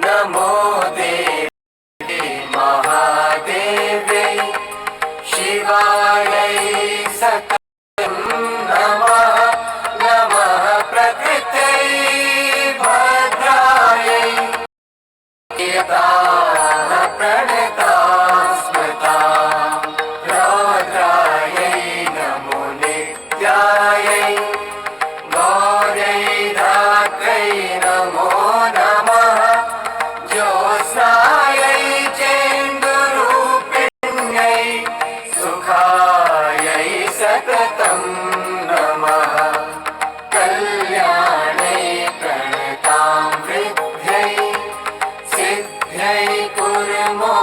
नमो देवी महादेव्यै शिवायै सत्यं नमः नमः प्रकृत्यै भद्रायै यदा प्रणता स्मृता रौद्रायै नमो नित्यायै गौर्यै धात्र्यै नमो नमः ज्योत्स्नायै चेन्दुरूपिण्यै सुखायै सततं नमः कल्याणै प्रणतां वृद्ध्यै सिद्ध्यै कुर्मो